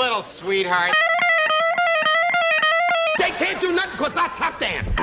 little sweetheart. They can't do nothing because I tap dance.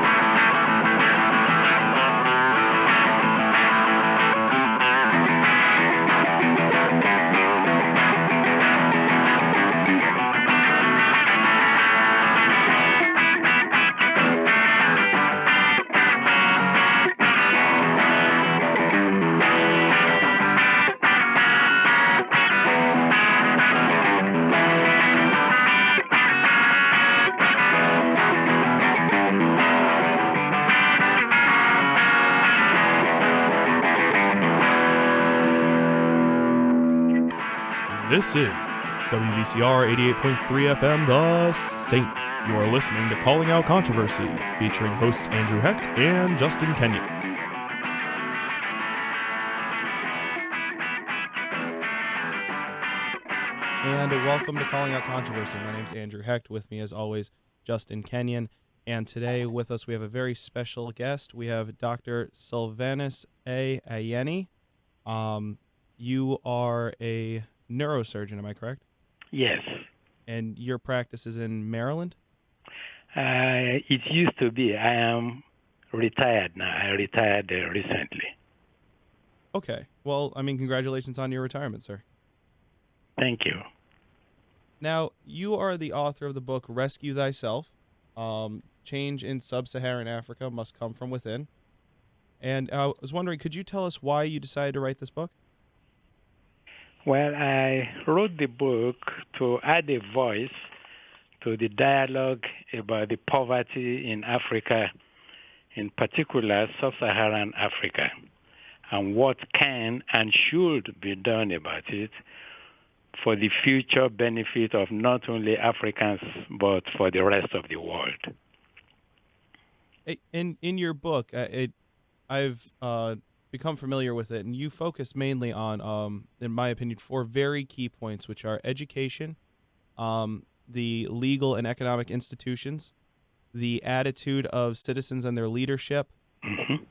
This is WVCR 88.3 FM, The Saint. You are listening to Calling Out Controversy, featuring hosts Andrew Hecht and Justin Kenyon. And welcome to Calling Out Controversy. My name's Andrew Hecht. With me, as always, Justin Kenyon. And today with us, we have a very special guest. We have Dr. Sylvanus Ayeni. You are a neurosurgeon, am I correct? Yes. And your practice is in Maryland? It used to be. I am retired now. I retired recently. Okay. Well, congratulations on your retirement, sir. Thank you. Now, you are the author of the book Rescue Thyself. Change in Sub-Saharan Africa Must Come From Within. And I was wondering, could you tell us why you decided to write this book? Well, I wrote the book to add a voice to the dialogue about the poverty in Africa, in particular Sub-Saharan Africa, and what can and should be done about it for the future benefit of not only Africans, but for the rest of the world. In your book, I've become familiar with it, and you focus mainly on, in my opinion, 4 very key points, which are education, the legal and economic institutions, the attitude of citizens and their leadership,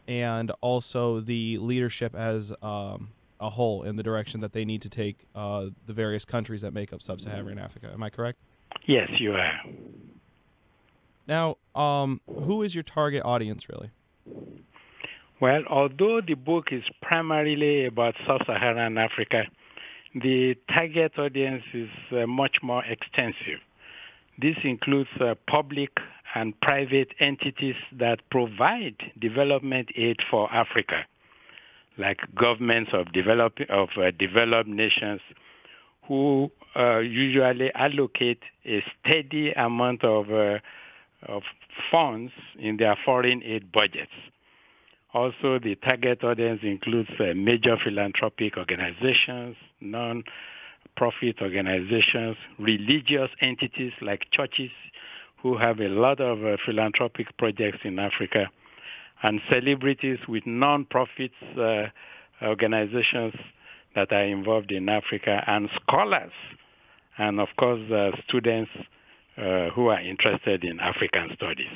and also the leadership as a whole in the direction that they need to take the various countries that make up Sub-Saharan Africa. Am I correct? Yes, you are. Now, who is your target audience, really? Well, although the book is primarily about Sub-Saharan Africa, the target audience is much more extensive. This includes public and private entities that provide development aid for Africa, like governments of developed nations who usually allocate a steady amount of funds in their foreign aid budgets. Also, the target audience includes major philanthropic organizations, non-profit organizations, religious entities like churches who have a lot of philanthropic projects in Africa, and celebrities with non-profit organizations that are involved in Africa, and scholars, and of course students who are interested in African studies.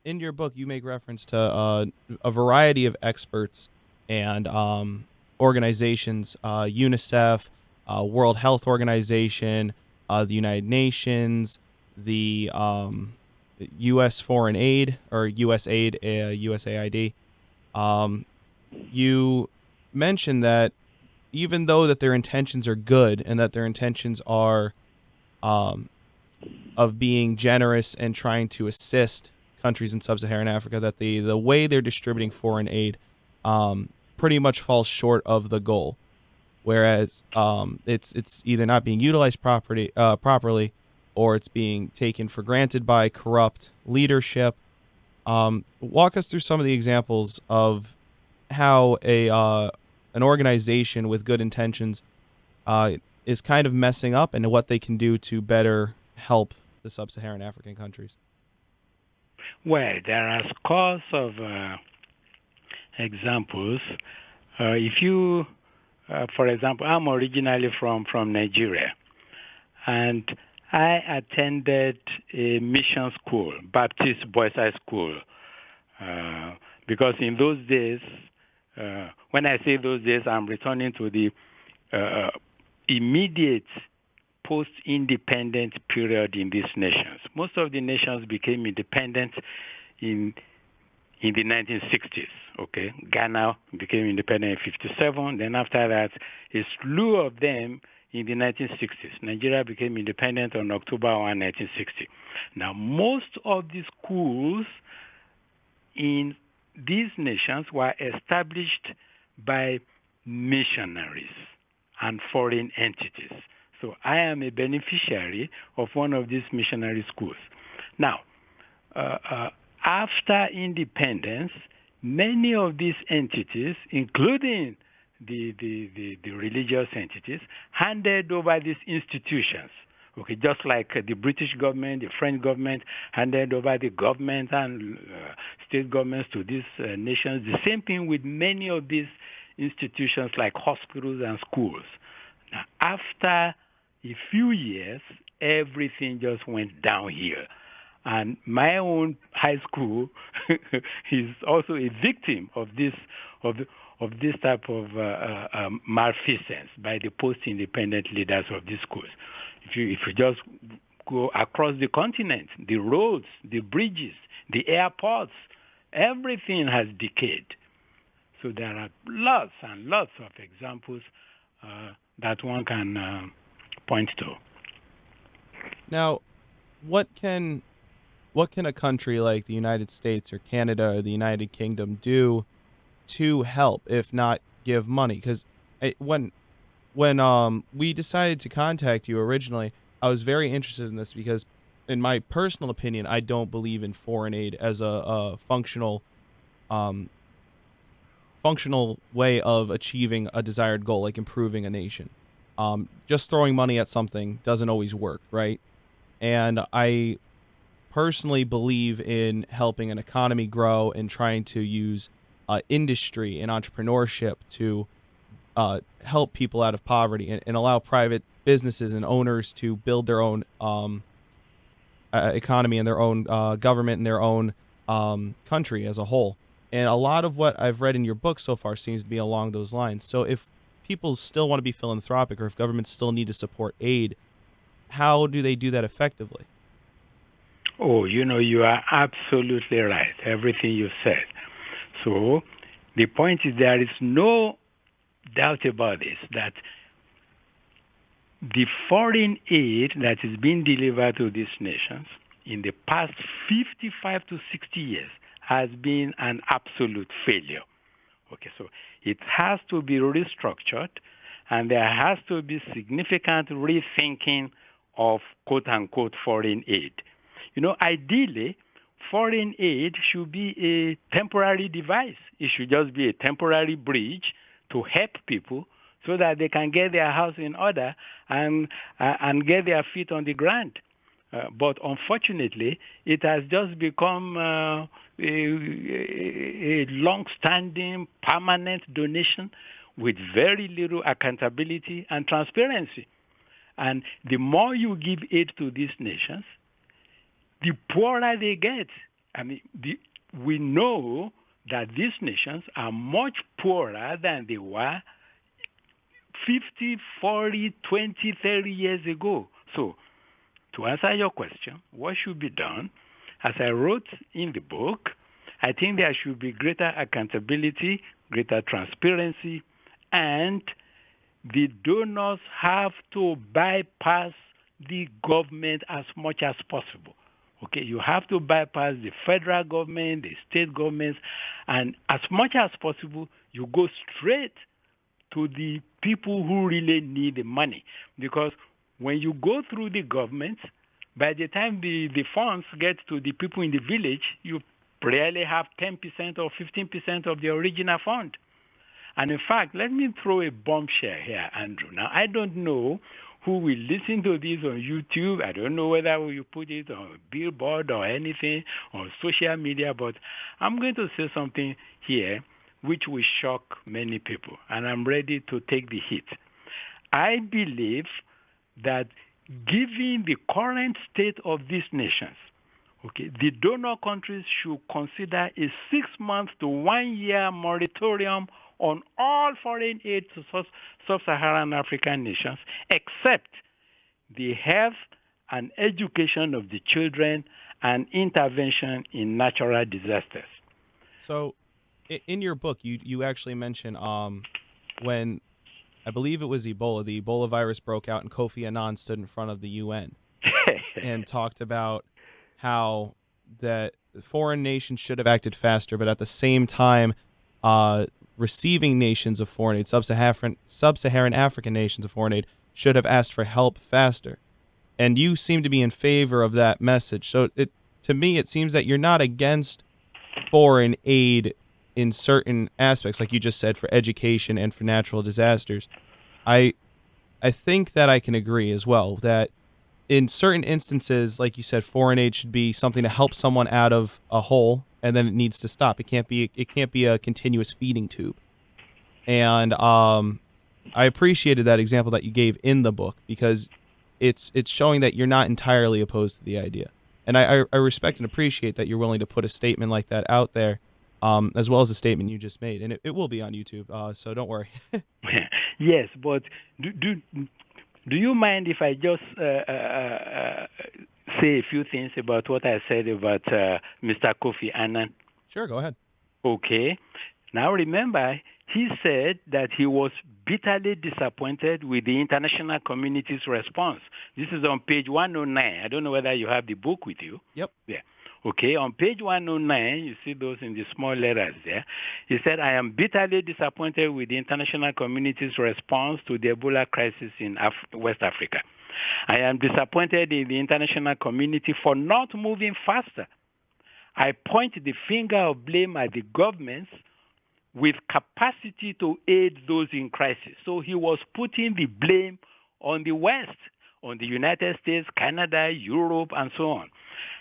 In your book, you make reference to a variety of experts and organizations, UNICEF, World Health Organization, the United Nations, the U.S. Foreign Aid, or USAID, USAID. You mentioned that even though that their intentions are good and that their intentions are of being generous and trying to assist countries in Sub-Saharan Africa, that the way they're distributing foreign aid pretty much falls short of the goal, whereas it's either not being utilized properly, or it's being taken for granted by corrupt leadership. Walk us through some of the examples of how an organization with good intentions is kind of messing up, and what they can do to better help the Sub-Saharan African countries. Well, there are scores of examples. If you, for example, I'm originally from Nigeria, and I attended a mission school, Baptist Boys High School, because in those days, when I say those days, I'm returning to the immediate post-independent period in these nations. Most of the nations became independent in the 1960s. Okay, Ghana became independent in 57. Then after that, a slew of them in the 1960s. Nigeria became independent on October 1, 1960. Now, most of the schools in these nations were established by missionaries and foreign entities. So I am a beneficiary of one of these missionary schools. Now, after independence, many of these entities, including the religious entities, handed over these institutions. Okay, just like the British government, the French government handed over the government and state governments to these nations. The same thing with many of these institutions like hospitals and schools. Now, after a few years, everything just went downhill. And my own high school is also a victim of this type of malfeasance by the post-independent leaders of these schools. If you just go across the continent, the roads, the bridges, the airports, everything has decayed. So there are lots and lots of examples that one can point to. Now, what can a country like the United States or Canada or the United Kingdom do to help, if not give money? Because when we decided to contact you originally, I was very interested in this because, in my personal opinion, I don't believe in foreign aid as a functional way of achieving a desired goal, like improving a nation. Just throwing money at something doesn't always work, right? And I personally believe in helping an economy grow and trying to use industry and entrepreneurship to help people out of poverty and allow private businesses and owners to build their own economy and their own government and their own country as a whole. And a lot of what I've read in your book so far seems to be along those lines. So if people still want to be philanthropic, or if governments still need to support aid, how do they do that effectively? Oh, you are absolutely right, everything you said. So the point is there is no doubt about this, that the foreign aid that is being delivered to these nations in the past 55 to 60 years has been an absolute failure. Okay, so it has to be restructured, and there has to be significant rethinking of quote-unquote foreign aid. Ideally, foreign aid should be a temporary device. It should just be a temporary bridge to help people so that they can get their house in order and get their feet on the ground. But unfortunately, it has just become a long-standing, permanent donation with very little accountability and transparency. And the more you give aid to these nations, the poorer they get. I mean, we know that these nations are much poorer than they were 50, 40, 20, 30 years ago. So, to answer your question, what should be done? As I wrote in the book, I think there should be greater accountability, greater transparency, and the donors have to bypass the government as much as possible. Okay, you have to bypass the federal government, the state governments, and as much as possible, you go straight to the people who really need the money. Because when you go through the government, by the time the funds get to the people in the village, you barely have 10% or 15% of the original fund. And in fact, let me throw a bombshell here, Andrew. Now, I don't know who will listen to this on YouTube. I don't know whether you put it on a billboard or anything on social media, but I'm going to say something here which will shock many people, and I'm ready to take the hit. I believe that given the current state of these nations, okay, the donor countries should consider a 6-month to 1-year moratorium on all foreign aid to sub-Saharan African nations, except the health and education of the children, and intervention in natural disasters. So, in your book, you actually mention when I believe it was Ebola, the Ebola virus broke out, and Kofi Annan stood in front of the UN and talked about how that foreign nations should have acted faster, but at the same time, receiving nations of foreign aid, sub-Saharan African nations of foreign aid, should have asked for help faster. And you seem to be in favor of that message. So to me, it seems that you're not against foreign aid in certain aspects, like you just said, for education and for natural disasters. I think that I can agree as well that in certain instances, like you said, foreign aid should be something to help someone out of a hole, and then it needs to stop. It can't be a continuous feeding tube. And I appreciated that example that you gave in the book because it's showing that you're not entirely opposed to the idea. And I respect and appreciate that you're willing to put a statement like that out there, as well as the statement you just made. And it will be on YouTube, so don't worry. Yes, but do you mind if I just say a few things about what I said about Mr. Kofi Annan? Sure, go ahead. Okay. Now remember, he said that he was bitterly disappointed with the international community's response. This is on page 109. I don't know whether you have the book with you. Yep. Yeah. Okay, on page 109, you see those in the small letters there. He said, I am bitterly disappointed with the international community's response to the Ebola crisis in West Africa. I am disappointed in the international community for not moving faster. I point the finger of blame at the governments with capacity to aid those in crisis. So he was putting the blame on the West, on the United States, Canada, Europe, and so on.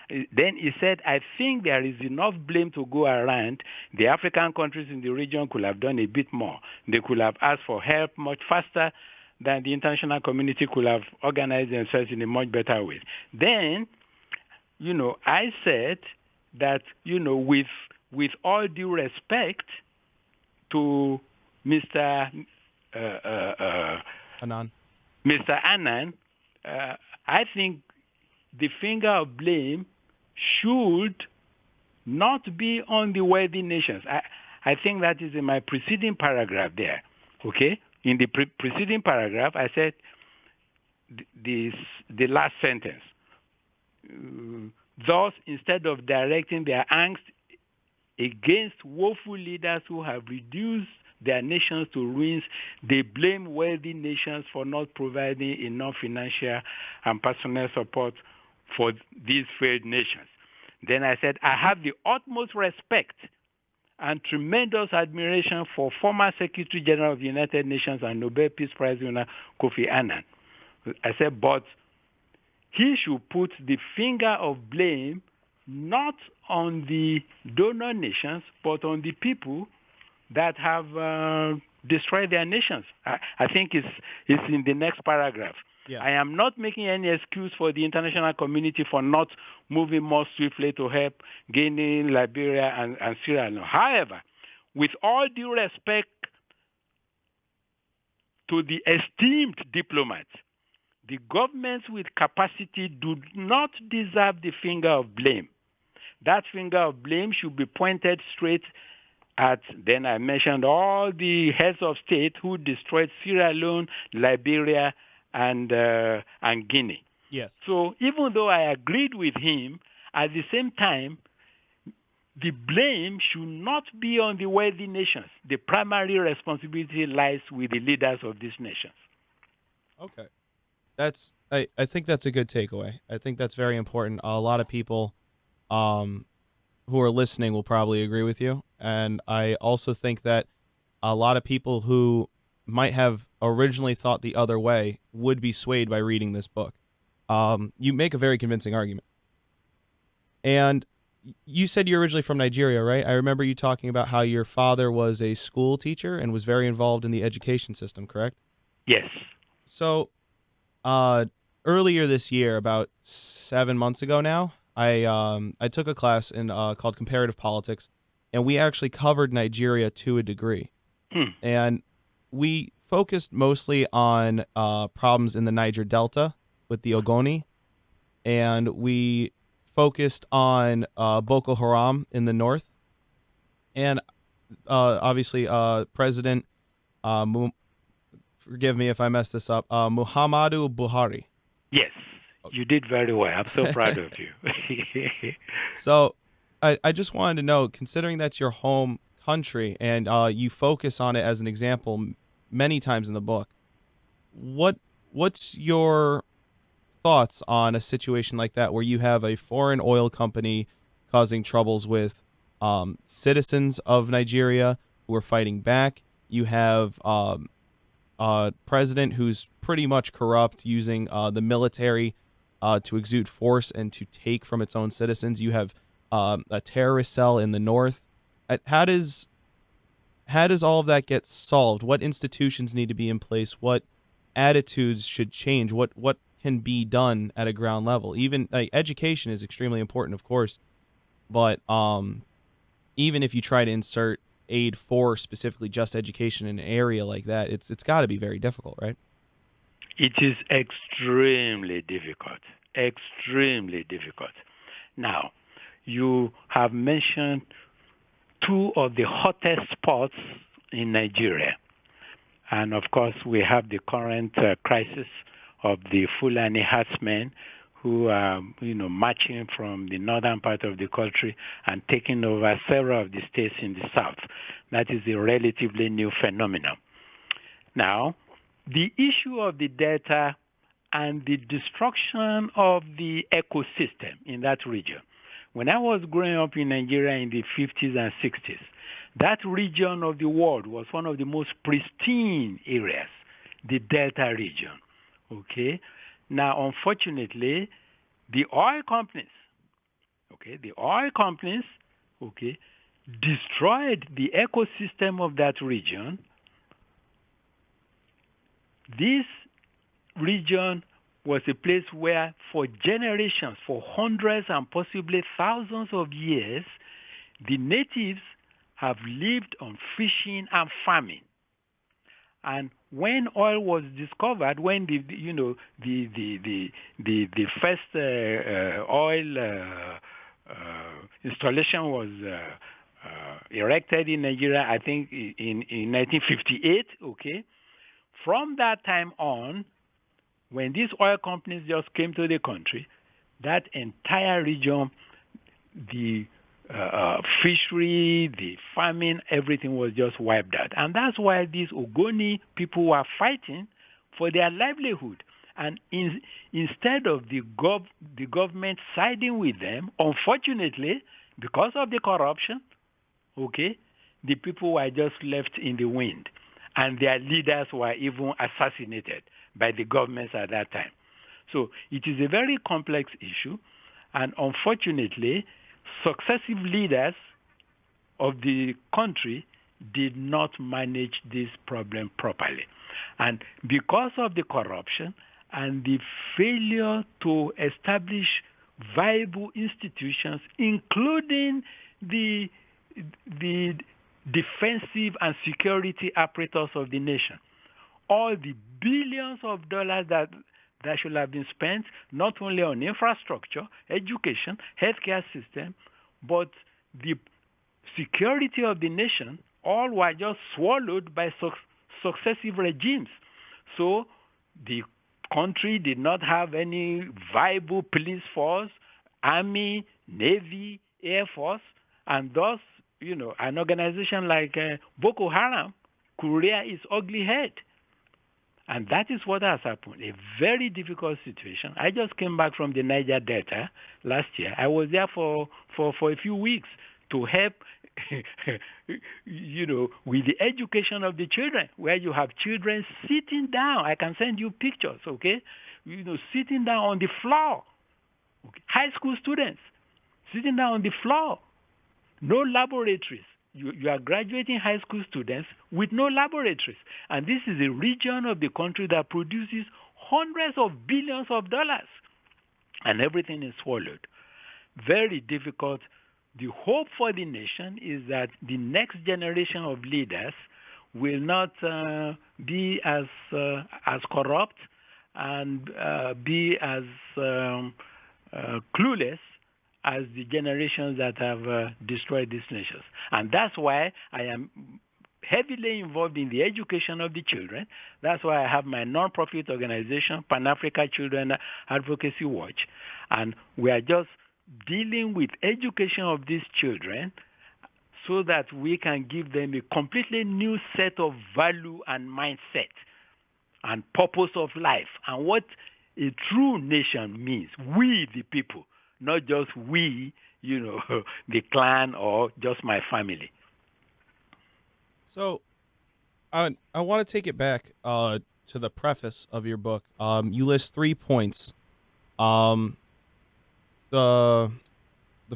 Then he said, I think there is enough blame to go around. The African countries in the region could have done a bit more. They could have asked for help much faster than the international community could have organized themselves in a much better way. Then, I said that, with all due respect to Mr. Annan. Mr. Annan, I think the finger of blame should not be on the wealthy nations. I think that is in my preceding paragraph there. Okay? In the preceding paragraph, I said the last sentence. Thus, instead of directing their angst against woeful leaders who have reduced their nations to ruins, they blame wealthy nations for not providing enough financial and personal support for these failed nations. Then I said, I have the utmost respect and tremendous admiration for former Secretary General of the United Nations and Nobel Peace Prize winner Kofi Annan. I said, but he should put the finger of blame not on the donor nations, but on the people that have destroyed their nations. I think it's in the next paragraph. Yeah. I am not making any excuse for the international community for not moving more swiftly to help Guinea, Liberia, and Sierra Leone. However, with all due respect to the esteemed diplomats, the governments with capacity do not deserve the finger of blame. That finger of blame should be pointed straight at, then I mentioned all the heads of state who destroyed Sierra Leone, Liberia, and Guinea. Yes. So even though I agreed with him, at the same time, the blame should not be on the wealthy nations. The primary responsibility lies with the leaders of these nations. Okay. I think that's a good takeaway. I think that's very important. A lot of people who are listening will probably agree with you. And I also think that a lot of people who might have originally thought the other way would be swayed by reading this book. You make a very convincing argument. And you said you're originally from Nigeria, right? I remember you talking about how your father was a school teacher and was very involved in the education system, correct? Yes. So earlier this year, about 7 months ago now, I took a class called Comparative Politics, and we actually covered Nigeria to a degree. And we focused mostly on problems in the Niger Delta with the Ogoni, and we focused on Boko Haram in the north, and obviously President, forgive me if I mess this up, Muhammadu Buhari. Yes, you did very well. I'm so proud of you. So I just wanted to know, considering that's your home country and you focus on it as an example many times in the book, what's your thoughts on a situation like that where you have a foreign oil company causing troubles with citizens of Nigeria who are fighting back? You have a president who's pretty much corrupt, using the military to exude force and to take from its own citizens. You have a terrorist cell in the north. How does all of that get solved? What institutions need to be in place? What attitudes should change? What can be done at a ground level? Even education is extremely important, of course, but even if you try to insert aid for specifically just education in an area like that, it's got to be very difficult, right? It is extremely difficult. Extremely difficult. Now, you have mentioned two of the hottest spots in Nigeria. And of course, we have the current crisis of the Fulani herdsmen who are, marching from the northern part of the country and taking over several of the states in the south. That is a relatively new phenomenon. Now, the issue of the delta and the destruction of the ecosystem in that region. When I was growing up in Nigeria in the 50s and 60s, that region of the world was one of the most pristine areas, the delta region. Okay? Now, unfortunately, the oil companies, destroyed the ecosystem of that region. This region was a place where for generations, for hundreds and possibly thousands of years, the natives have lived on fishing and farming. And when oil was discovered, when the first oil installation was erected in Nigeria, I think in 1958, okay? From that time on, when these oil companies just came to the country, that entire region, the fishery, the farming, everything was just wiped out. And that's why these Ogoni people were fighting for their livelihood. And instead of the government siding with them, unfortunately, because of the corruption, okay, the people were just left in the wind. And their leaders were even assassinated by the governments at that time. So it is a very complex issue. And unfortunately, successive leaders of the country did not manage this problem properly. And because of the corruption and the failure to establish viable institutions, including the defensive and security apparatus of the nation, all the billions of dollars that should have been spent not only on infrastructure, education, healthcare system, but the security of the nation, all were just swallowed by successive regimes. So the country did not have any viable police force, army, navy, air force, and thus, an organization like Boko Haram could rear its ugly head. And that is what has happened, a very difficult situation. I just came back from the Niger Delta last year. I was there for a few weeks to help, with the education of the children, where you have children sitting down. I can send you pictures, okay? Sitting down on the floor. Okay? High school students sitting down on the floor. No laboratories. You are graduating high school students with no laboratories. And this is a region of the country that produces hundreds of billions of dollars. And everything is swallowed. Very difficult. The hope for the nation is that the next generation of leaders will not be as corrupt and be as clueless as the generations that have destroyed these nations. And that's why I am heavily involved in the education of the children. That's why I have my non-profit organization, Pan-Africa Children Advocacy Watch. And we are just dealing with education of these children so that we can give them a completely new set of value and mindset and purpose of life and what a true nation means. We, the people, not just we, the clan or just my family. So I want to take it back to the preface of your book. You list 3 points. The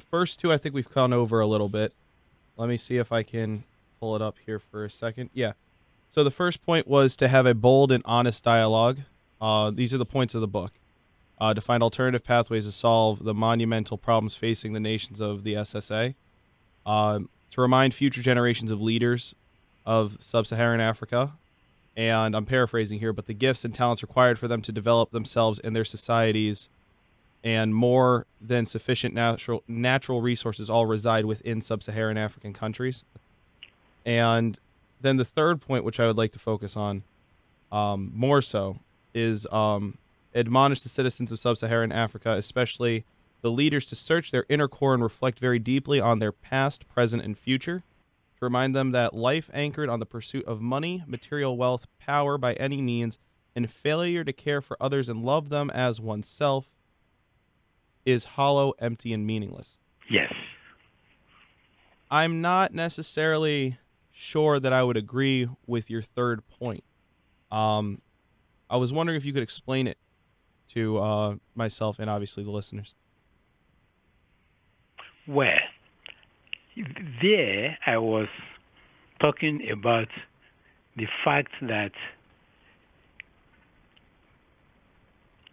first 2 I think we've gone over a little bit. Let me see if I can pull it up here for a second. Yeah. So the first point was to have a bold and honest dialogue. These are the points of the book. To find alternative pathways to solve the monumental problems facing the nations of the SSA. To remind future generations of leaders of sub-Saharan Africa, and I'm paraphrasing here, but the gifts and talents required for them to develop themselves and their societies, and more than sufficient natural resources all reside within sub-Saharan African countries. And then the third point, which I would like to focus on more so, is admonish the citizens of sub-Saharan Africa, especially the leaders, to search their inner core and reflect very deeply on their past, present, and future, to remind them that life anchored on the pursuit of money, material wealth, power by any means, and failure to care for others and love them as oneself is hollow, empty, and meaningless. Yes. I'm not necessarily sure that I would agree with your third point. I was wondering if you could explain it to myself and obviously the listeners. Well, there I was talking about the fact that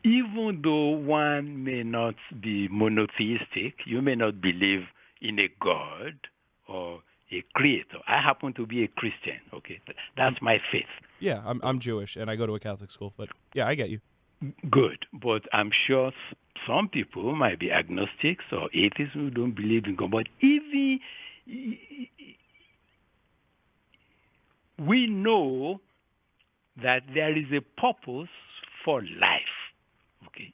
even though one may not be monotheistic, you may not believe in a God or a creator. I happen to be a Christian, okay? That's my faith. Yeah, I'm Jewish and I go to a Catholic school, but yeah, I get you. Good, but I'm sure some people might be agnostics or atheists who don't believe in God. But even we know that there is a purpose for life. Okay,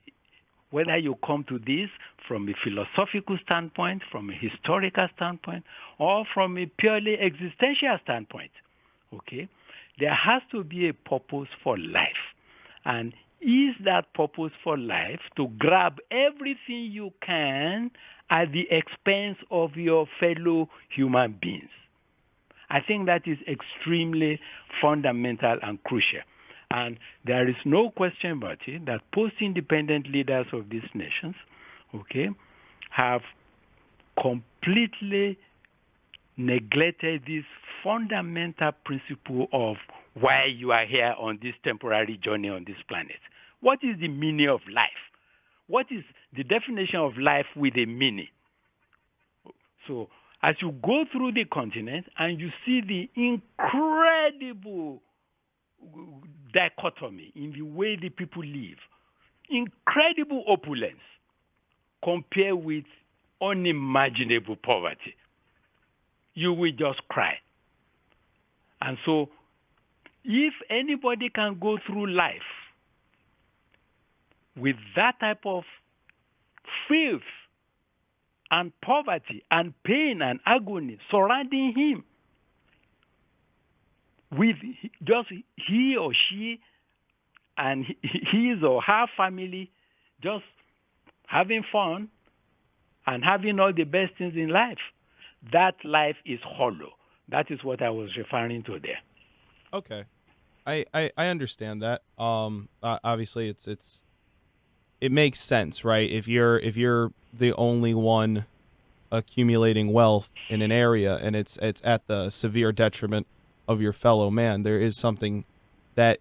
whether you come to this from a philosophical standpoint, from a historical standpoint, or from a purely existential standpoint, okay, there has to be a purpose for life. And is that purpose for life to grab everything you can at the expense of your fellow human beings? I think that is extremely fundamental and crucial. And there is no question about it that post-independent leaders of these nations, okay, have completely neglected this fundamental principle of why you are here on this temporary journey on this planet. What is the meaning of life? What is the definition of life with a meaning? So as you go through the continent and you see the incredible dichotomy in the way the people live, incredible opulence compared with unimaginable poverty, you will just cry. And so if anybody can go through life with that type of filth and poverty and pain and agony surrounding him, with just he or she and his or her family just having fun and having all the best things in life, that life is hollow. That is what I was referring to there. Okay, I understand that. Obviously, it makes sense, right? If you're the only one accumulating wealth in an area and it's at the severe detriment of your fellow man, there is something that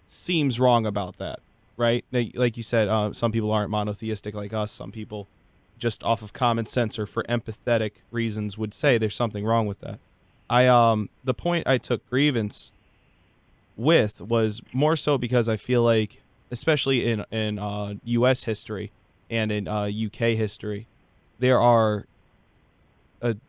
seems wrong about that, right? Like you said, some people aren't monotheistic like us. Some people, just off of common sense or for empathetic reasons, would say there's something wrong with that. The point I took grievance with was more so because I feel like especially in U.S. history and in UK history, there are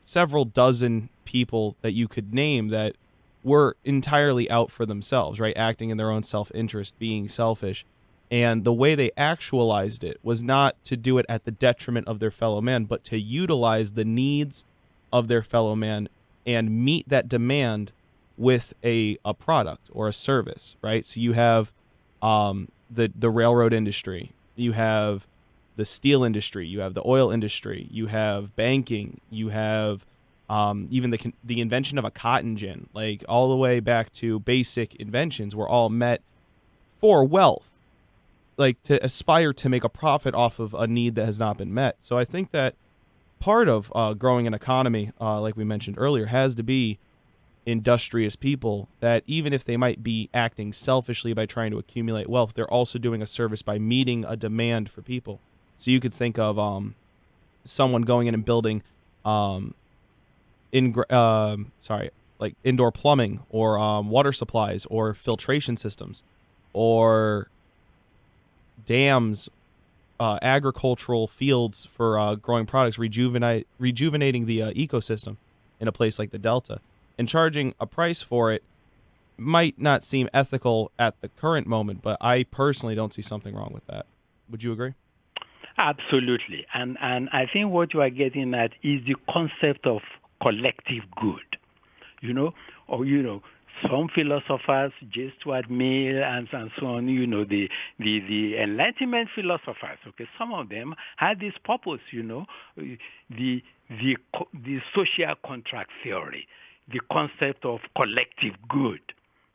several dozen people that you could name that were entirely out for themselves, right? Acting in their own self-interest, being selfish. And the way they actualized it was not to do it at the detriment of their fellow man, but to utilize the needs of their fellow man and meet that demand with a product or a service, right? So you have the railroad industry, you have the steel industry, you have the oil industry, you have banking, you have even the invention of a cotton gin, like all the way back to basic inventions were all met for wealth, like to aspire to make a profit off of a need that has not been met. So I think that part of growing an economy, like we mentioned earlier, has to be industrious people that even if they might be acting selfishly by trying to accumulate wealth, they're also doing a service by meeting a demand for people. So you could think of someone going in and building like indoor plumbing or water supplies or filtration systems or dams, agricultural fields for growing products, rejuvenating the ecosystem in a place like the Delta. And charging a price for it might not seem ethical at the current moment, but I personally don't see something wrong with that. Would you agree? Absolutely. And I think what you are getting at is the concept of collective good, or, some philosophers, J. Stuart Mill and so on, the Enlightenment philosophers, okay, some of them had this purpose, the social contract theory, the concept of collective good.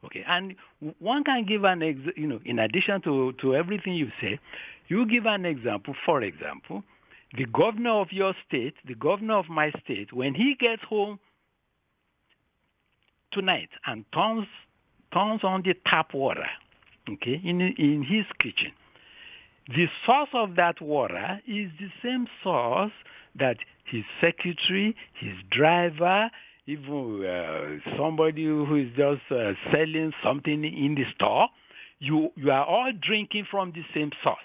Okay, and one can give in addition to everything you say, you give an example. For example, the governor of your state, the governor of my state, when he gets home tonight and turns on the tap water, okay, in his kitchen, the source of that water is the same source that his secretary, his driver, even somebody who is just selling something in the store, you are all drinking from the same source.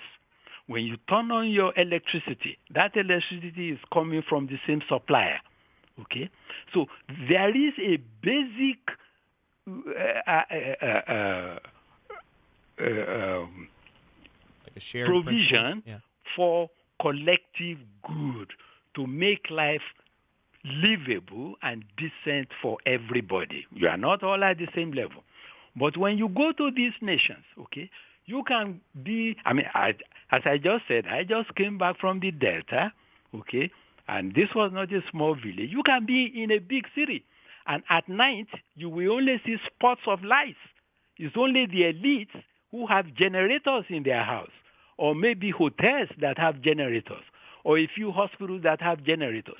When you turn on your electricity, that electricity is coming from the same supplier. Okay? So there is a basic like a shared provision for collective good to make life livable and decent for everybody. You are not all at the same level. But when you go to these nations, okay, you can be, as I just said, I just came back from the Delta, okay, and this was not a small village. You can be in a big city, and at night, you will only see spots of lights. It's only the elites who have generators in their house, or maybe hotels that have generators, or a few hospitals that have generators.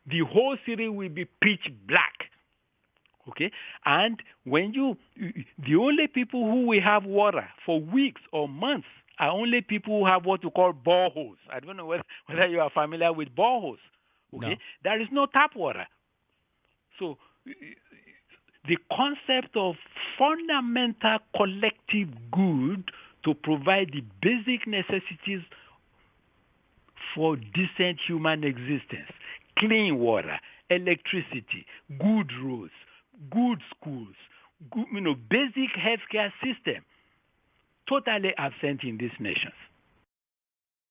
The whole city will be pitch black. Okay? And when the only people who will have water for weeks or months are only people who have what you call boreholes. I don't know whether you are familiar with boreholes. Okay? No. There is no tap water. So the concept of fundamental collective good to provide the basic necessities for decent human existence, clean water, electricity, good roads, good schools, good, basic healthcare system, totally absent in these nations.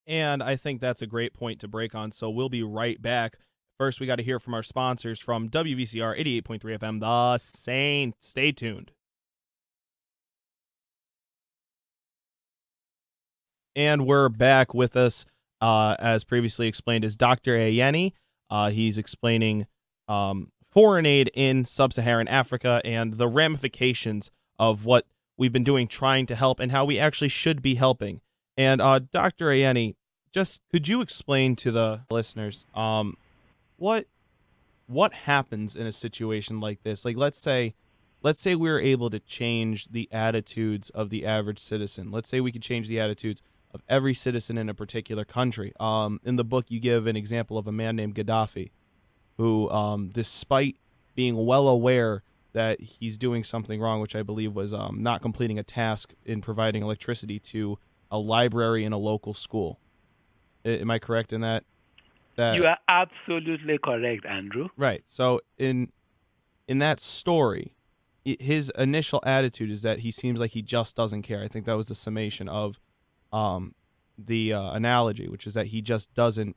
And I think that's a great point to break on, so we'll be right back. First, we got to hear from our sponsors from WVCR 88.3 FM, The Saint. Stay tuned. And we're back. With us, as previously explained, is Dr. Ayeni. He's explaining foreign aid in sub-Saharan Africa and the ramifications of what we've been doing trying to help and how we actually should be helping. And Dr. Ayeni, just could you explain to the listeners what happens in a situation like this? Like, let's say we're able to change the attitudes of the average citizen. Let's say we could change the attitudes of every citizen in a particular country. In the book, you give an example of a man named Gaddafi, who, despite being well aware that he's doing something wrong, which I believe was not completing a task in providing electricity to a library in a local school. Am I correct in that? You are absolutely correct, Andrew. Right. So in that story, his initial attitude is that he seems like he just doesn't care. I think that was the summation of the analogy, which is that he just doesn't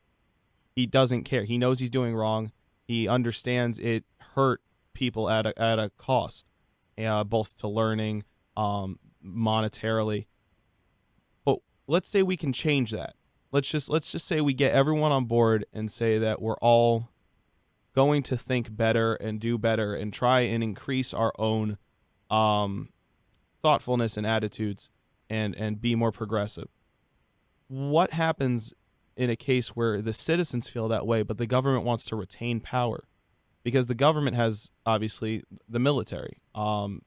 care. He knows he's doing wrong. He understands it hurt people at a cost, both to learning, monetarily. But let's say we can change that. Let's just say we get everyone on board and say that we're all going to think better and do better and try and increase our own thoughtfulness and attitudes and be more progressive. What happens in a case where the citizens feel that way, but the government wants to retain power? Because the government has, obviously, the military. And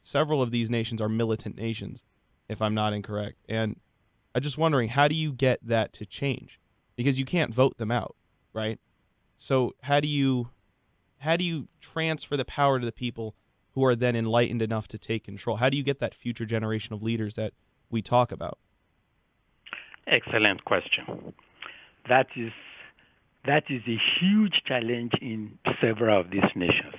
several of these nations are militant nations, if I'm not incorrect. And I'm just wondering, how do you get that to change? Because you can't vote them out, right? So how do you transfer the power to the people who are then enlightened enough to take control? How do you get that future generation of leaders that we talk about? Excellent question. That is a huge challenge in several of these nations.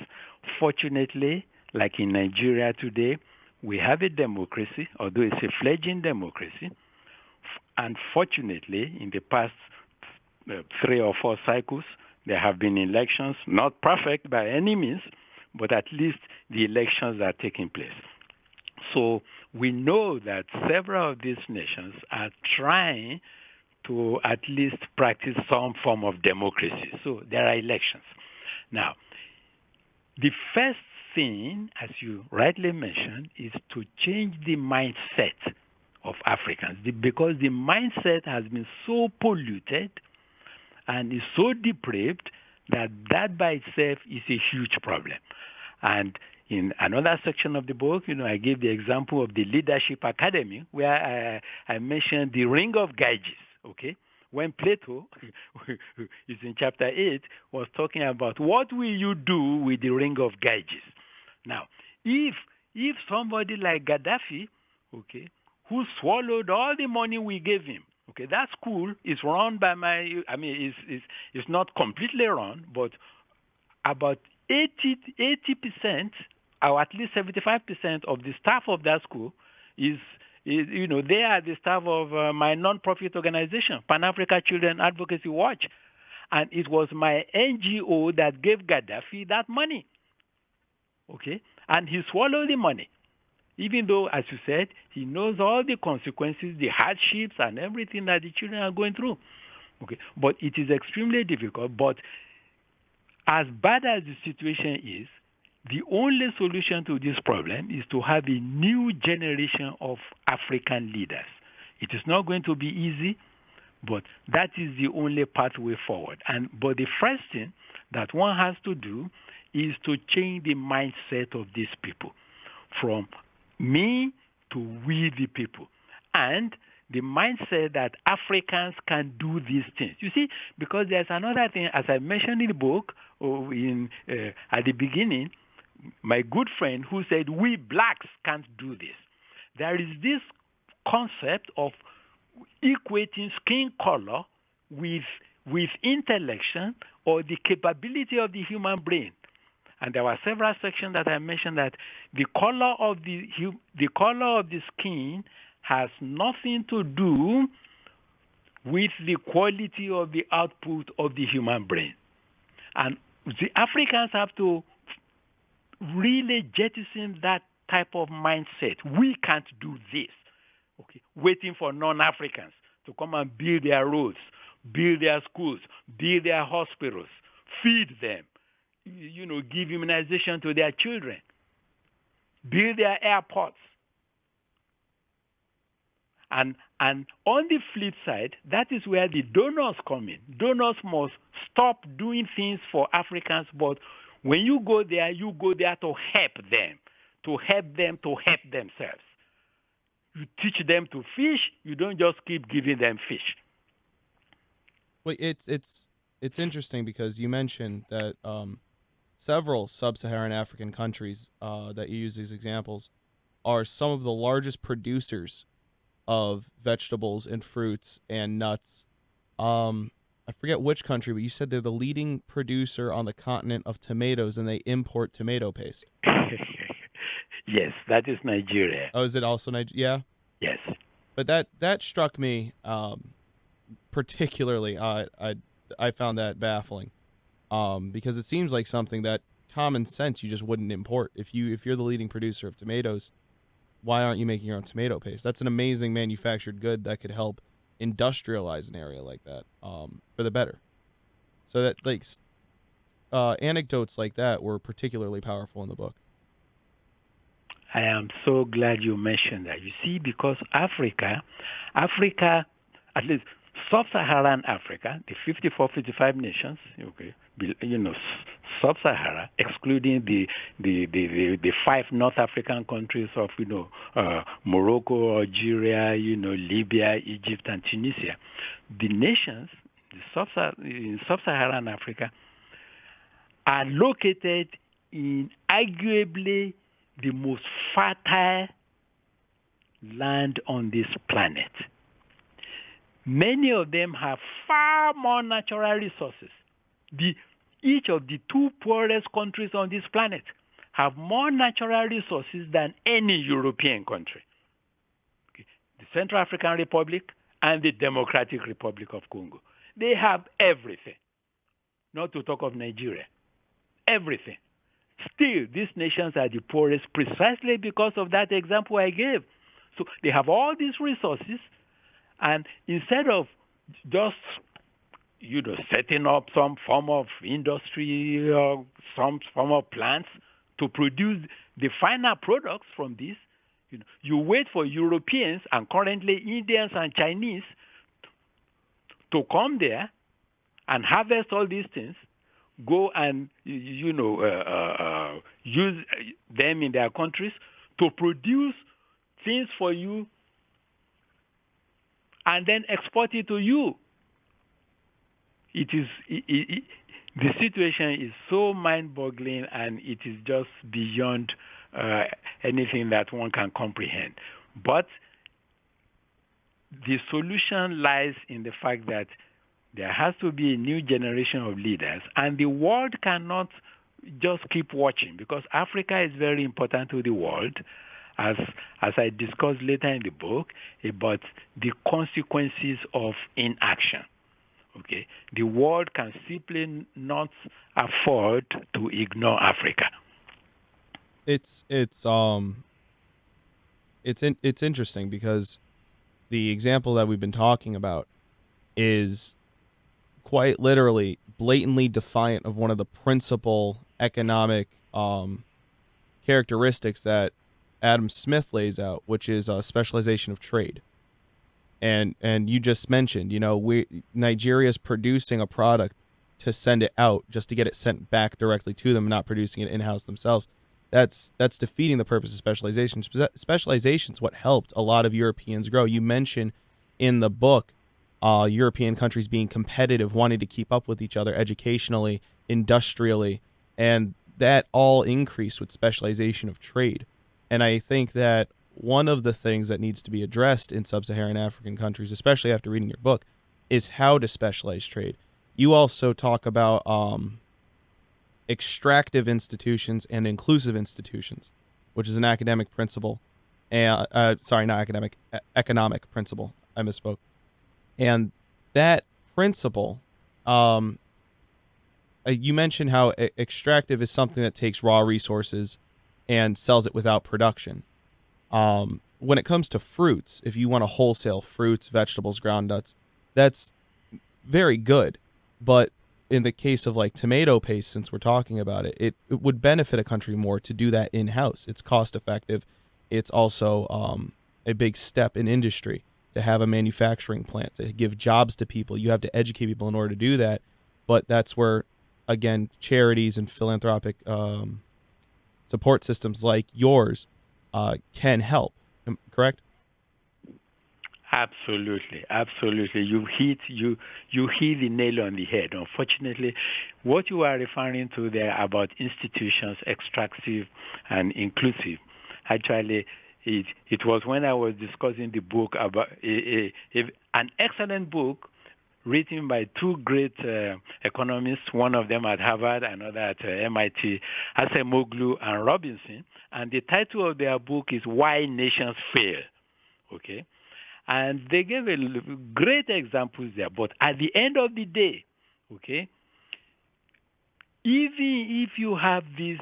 Fortunately, like in Nigeria today, we have a democracy, although it's a fledgling democracy. Unfortunately, in the past 3 or 4 cycles, there have been elections, not perfect by any means, but at least the elections are taking place. So we know that several of these nations are trying to at least practice some form of democracy. So there are elections. Now, the first thing, as you rightly mentioned, is to change the mindset of Africans, because the mindset has been so polluted and is so depraved that by itself is a huge problem. And in another section of the book, I gave the example of the Leadership Academy, where I mentioned the ring of Gyges, okay? When Plato, is in chapter 8, was talking about what will you do with the ring of Gyges. Now, if somebody like Gaddafi, okay, who swallowed all the money we gave him, okay, that's cool. It's run by it's not completely run, but about 80% or at least 75% of the staff of that school is they are the staff of my non-profit organization, Pan-African Children Advocacy Watch. And it was my NGO that gave Gaddafi that money. Okay? And he swallowed the money. Even though, as you said, he knows all the consequences, the hardships and everything that the children are going through. Okay? But it is extremely difficult. But as bad as the situation is, the only solution to this problem is to have a new generation of African leaders. It is not going to be easy, but that is the only pathway forward. But the first thing that one has to do is to change the mindset of these people from me to we the people. And the mindset that Africans can do these things. You see, because there's another thing, as I mentioned in the book, at the beginning, my good friend who said, we blacks can't do this. There is this concept of equating skin color with intellection or the capability of the human brain. And there were several sections that I mentioned that the color of the skin has nothing to do with the quality of the output of the human brain. And the Africans have to really jettison that type of mindset. We can't do this. Okay, waiting for non-Africans to come and build their roads, build their schools, build their hospitals, feed them, give immunization to their children, build their airports. And on the flip side, that is where the donors come in. Donors must stop doing things for Africans, but when you go there to help them to help themselves. You teach them to fish, you don't just keep giving them fish. Well, it's interesting because you mentioned that several sub-Saharan African countries that you use as examples are some of the largest producers of vegetables and fruits and nuts. I forget which country, but you said they're the leading producer on the continent of tomatoes, and they import tomato paste. Yes, that is Nigeria. Oh, is it also Nigeria? Yeah. Yes. But that struck me particularly. I found that baffling because it seems like something that common sense you just wouldn't import. If you're the leading producer of tomatoes, why aren't you making your own tomato paste? That's an amazing manufactured good that could help industrialize an area like that for the better. So that anecdotes like that were particularly powerful in the book. I am so glad you mentioned that. You see, because Africa, at least sub-Saharan Africa, the 54, 55 nations, okay, sub-Sahara, excluding the 5 North African countries of, Morocco, Algeria, Libya, Egypt, and Tunisia. The nations in sub-Saharan Africa are located in arguably the most fertile land on this planet. Many of them have far more natural resources. Each of the 2 poorest countries on this planet have more natural resources than any European country. Okay. The Central African Republic and the Democratic Republic of Congo. They have everything. Not to talk of Nigeria. Everything. Still, these nations are the poorest precisely because of that example I gave. So they have all these resources, and instead of just, setting up some form of industry or some form of plants to produce the final products from this, you wait for Europeans and currently Indians and Chinese to come there and harvest all these things, go and, use them in their countries to produce things for you and then export it to you. The situation is so mind-boggling, and it is just beyond anything that one can comprehend. But the solution lies in the fact that there has to be a new generation of leaders, and the world cannot just keep watching, because Africa is very important to the world, as I discussed later in the book, about the consequences of inaction. Okay, the world can simply not afford to ignore Africa. It's interesting because the example that we've been talking about is quite literally blatantly defiant of one of the principal economic characteristics that Adam Smith lays out, which is specialization of trade. And you just mentioned, Nigeria is producing a product to send it out just to get it sent back directly to them, and not producing it in-house themselves. That's defeating the purpose of specialization. Specialization is what helped a lot of Europeans grow. You mention in the book European countries being competitive, wanting to keep up with each other educationally, industrially, and that all increased with specialization of trade. And I think that one of the things that needs to be addressed in sub-Saharan African countries, especially after reading your book, is how to specialize trade. You also talk about extractive institutions and inclusive institutions, which is an academic principle. Economic principle. I misspoke. And that principle, you mentioned how extractive is something that takes raw resources and sells it without production. When it comes to fruits, if you want to wholesale fruits, vegetables, ground nuts, that's very good. But in the case of like tomato paste, since we're talking about it, it would benefit a country more to do that in-house. It's cost effective. It's also a big step in industry to have a manufacturing plant, to give jobs to people. You have to educate people in order to do that. But that's where, again, charities and philanthropic support systems like yours can help. Correct? Absolutely. You hit the nail on the head. Unfortunately, what you are referring to there about institutions, extractive and inclusive, actually It was when I was discussing the book about an excellent book written by two great economists, one of them at Harvard, another at MIT, Acemoglu and Robinson. And the title of their book is Why Nations Fail. Okay? And they gave great examples there. But at the end of the day, okay, even if you have these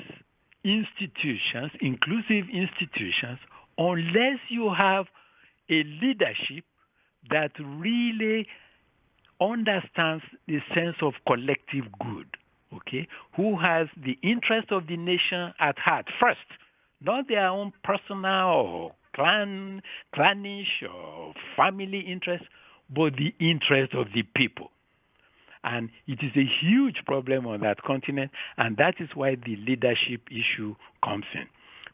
institutions, inclusive institutions, unless you have a leadership that really understands the sense of collective good, okay, who has the interest of the nation at heart first, not their own personal or clannish or family interest, but the interest of the people. And it is a huge problem on that continent, and that is why the leadership issue comes in.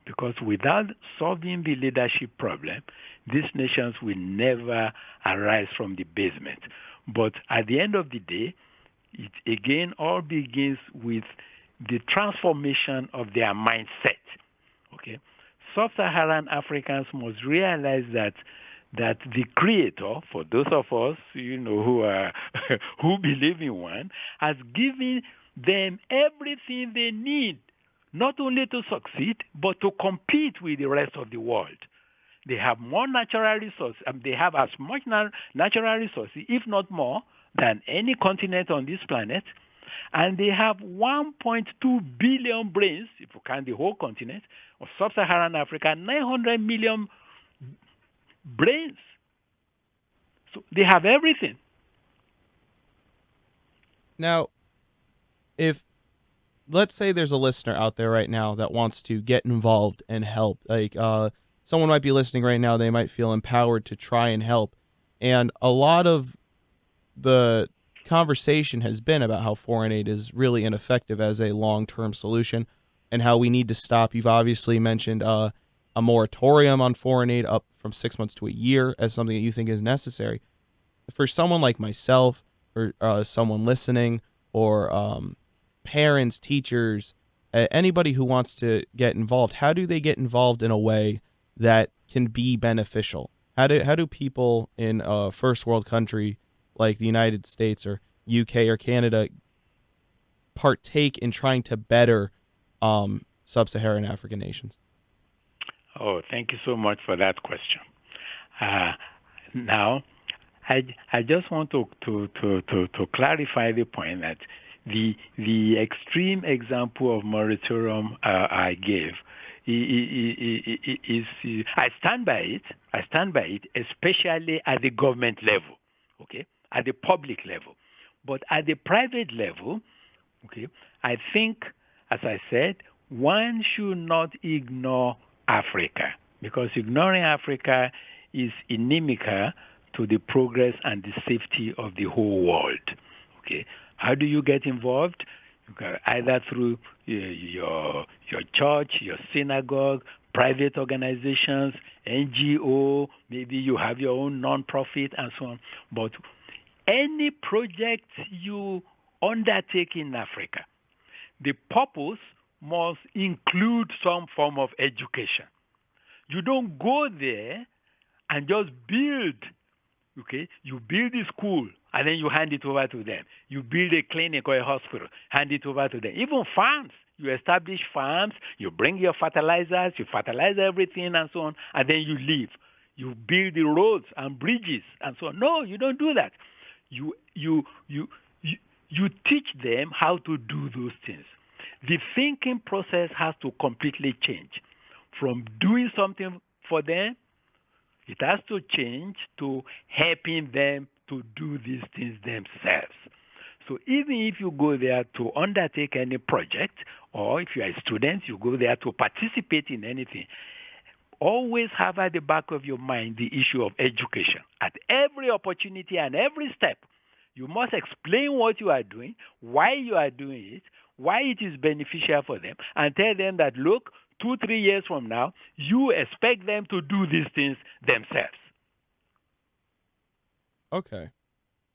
Because without solving the leadership problem, these nations will never arise from the basement. But at the end of the day, it again all begins with the transformation of their mindset. Okay? Sub-Saharan Africans must realize that the Creator, for those of us, who believe in one, has given them everything they need, not only to succeed, but to compete with the rest of the world. They have more natural resources, they have as much natural resources, if not more, than any continent on this planet. And they have 1.2 billion brains, if you count the whole continent, of sub-Saharan Africa, 900 million brains. So they have everything. Now, let's say there's a listener out there right now that wants to get involved and help, like someone might be listening right now, they might feel empowered to try and help. And a lot of the conversation has been about how foreign aid is really ineffective as a long-term solution and how we need to stop. You've obviously mentioned a moratorium on foreign aid up from 6 months to a year as something that you think is necessary. For someone like myself or someone listening or parents, teachers, anybody who wants to get involved, how do they get involved in a way that can be beneficial? How do people in a first world country like the United States or UK or Canada partake in trying to better sub-Saharan African nations? Oh, thank you so much for that question. Now, I just want to clarify the point that the extreme example of moratorium I gave is I stand by it. I stand by it, especially at the government level, okay, at the public level. But at the private level, okay, I think, as I said, one should not ignore Africa, because ignoring Africa is inimical to the progress and the safety of the whole world. Okay, how do you get involved? Either through your church, your synagogue, private organizations, NGO, maybe you have your own non-profit and so on. But any project you undertake in Africa, the purpose must include some form of education. You don't go there and just build, okay? You build a school and then you hand it over to them. You build a clinic or a hospital, hand it over to them. Even farms, you establish farms, you bring your fertilizers, you fertilize everything and so on, and then you leave. You build the roads and bridges and so on. No, you don't do that. You teach them how to do those things. The thinking process has to completely change. From doing something for them, it has to change to helping them to do these things themselves. So even if you go there to undertake any project, or if you are a student, you go there to participate in anything, always have at the back of your mind the issue of education. At every opportunity and every step, you must explain what you are doing, why you are doing it, why it is beneficial for them, and tell them that, look, 2-3 years from now, you expect them to do these things themselves. Okay.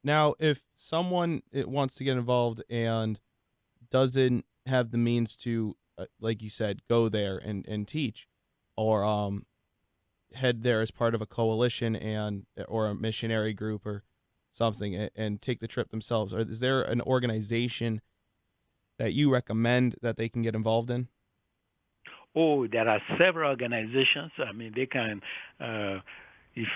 Now, if someone wants to get involved and doesn't have the means to, like you said, go there and teach, or head there as part of a coalition or a missionary group or something and take the trip themselves? Or is there an organization that you recommend that they can get involved in? Oh, there are several organizations. I mean, they can, if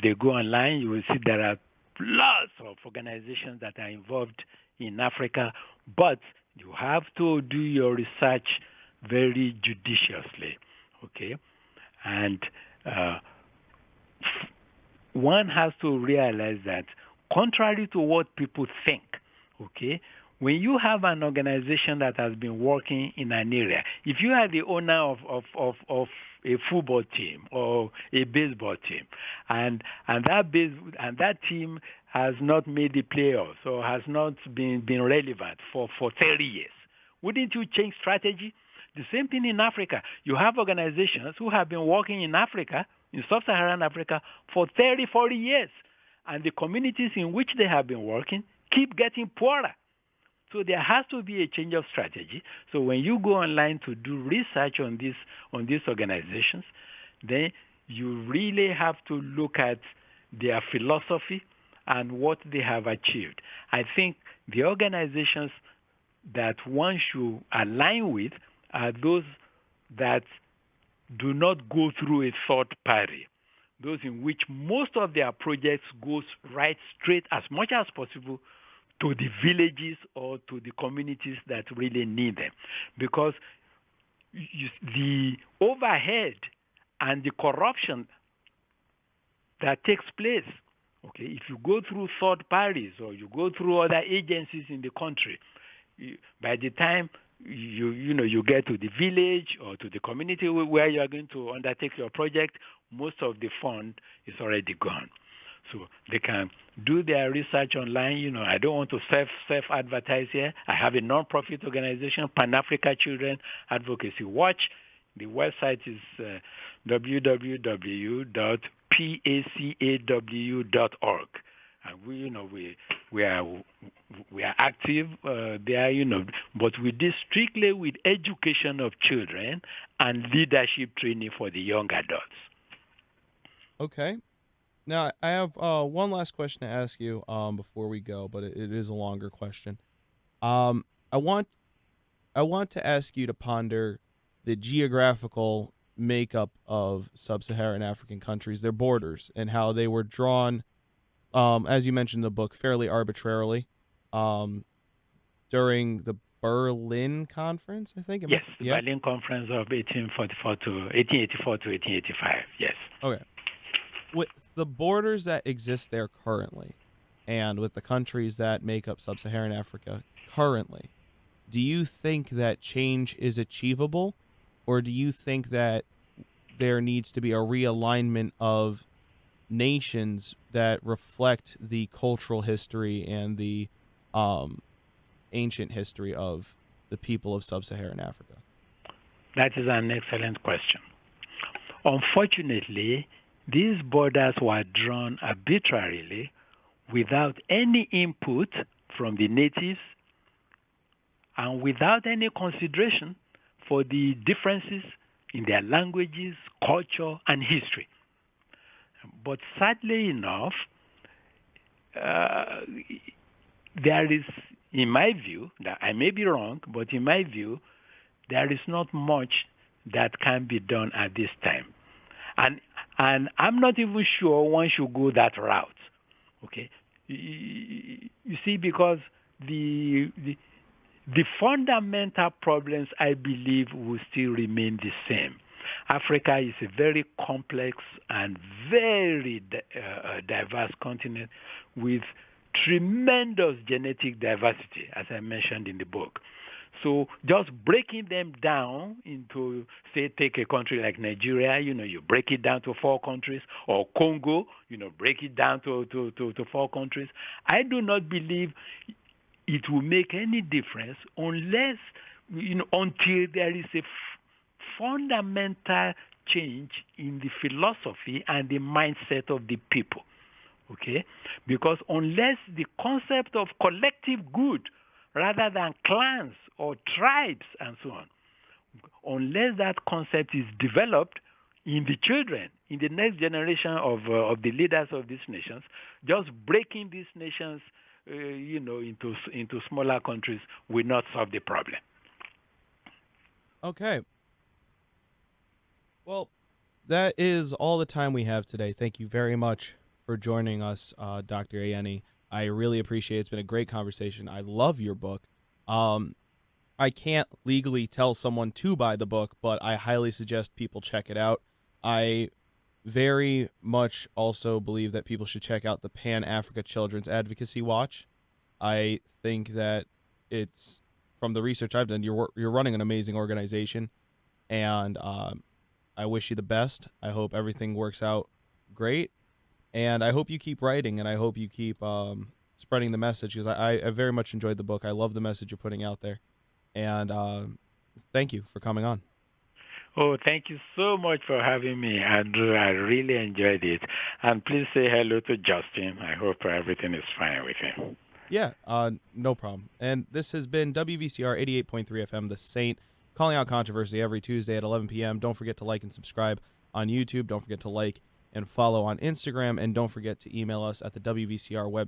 they go online, you will see there are lots of organizations that are involved in Africa, but you have to do your research very judiciously, okay? And one has to realize that contrary to what people think, okay, when you have an organization that has been working in an area, if you are the owner of a football team or a baseball team, and that team has not made the playoffs or has not been relevant for 30 years, wouldn't you change strategy? The same thing in Africa. You have organizations who have been working in Africa, in sub-Saharan Africa, for 30, 40 years, and the communities in which they have been working keep getting poorer. So there has to be a change of strategy. So when you go online to do research on these organizations, then you really have to look at their philosophy and what they have achieved. I think the organizations that one should align with are those that do not go through a third party, those in which most of their projects goes right straight as much as possible to the villages or to the communities that really need them. Because the overhead and the corruption that takes place, okay, if you go through third parties or you go through other agencies in the country, by the time you get to the village or to the community where you are going to undertake your project, most of the fund is already gone. So they can do their research online. I don't want to self-advertise here. I have a non-profit organization, Pan-Africa Children Advocacy Watch. The website is www.pacaw.org. And we are active there, but we deal strictly with education of children and leadership training for the young adults. Okay. Now, I have one last question to ask you before we go, but it is a longer question. I want to ask you to ponder the geographical makeup of sub-Saharan African countries, their borders, and how they were drawn, as you mentioned in the book, fairly arbitrarily during the Berlin Conference, I think? Yes, the Berlin Conference of 1884 to 1885, yes. Okay. With the borders that exist there currently, and with the countries that make up sub-Saharan Africa currently, do you think that change is achievable, or do you think that there needs to be a realignment of nations that reflect the cultural history and the ancient history of the people of sub-Saharan Africa? That is an excellent question. Unfortunately, these borders were drawn arbitrarily without any input from the natives and without any consideration for the differences in their languages, culture, and history. But sadly enough, there is, in my view, I may be wrong, but in my view, there is not much that can be done at this time. And I'm not even sure one should go that route, okay? You see, because the fundamental problems, I believe, will still remain the same. Africa is a very complex and very diverse continent with tremendous genetic diversity, as I mentioned in the book. So just breaking them down into, say, take a country like Nigeria, you break it down to 4 countries, or Congo, break it down to 4 countries. I do not believe it will make any difference unless, until there is a fundamental change in the philosophy and the mindset of the people, okay? Because unless the concept of collective good rather than clans or tribes and so on, unless that concept is developed, in the children, in the next generation of the leaders of these nations. Just breaking these nations, into smaller countries will not solve the problem. Okay. Well, that is all the time we have today. Thank you very much for joining us, Dr. Ayeni. I really appreciate it. It's been a great conversation. I love your book. I can't legally tell someone to buy the book, but I highly suggest people check it out. I very much also believe that people should check out the Pan-Africa Children's Advocacy Watch. I think that it's, from the research I've done, you're running an amazing organization, and I wish you the best. I hope everything works out great, and I hope you keep writing, and I hope you keep spreading the message, because I very much enjoyed the book. I love the message you're putting out there, and thank you for coming on. Oh, thank you so much for having me, Andrew. I really enjoyed it. And please say hello to Justin. I hope everything is fine with him. Yeah, no problem. And this has been WVCR 88.3 FM, The Saint, calling out controversy every Tuesday at 11 p.m. Don't forget to like and subscribe on YouTube. Don't forget to like and follow on Instagram. And don't forget to email us at the WVCR website.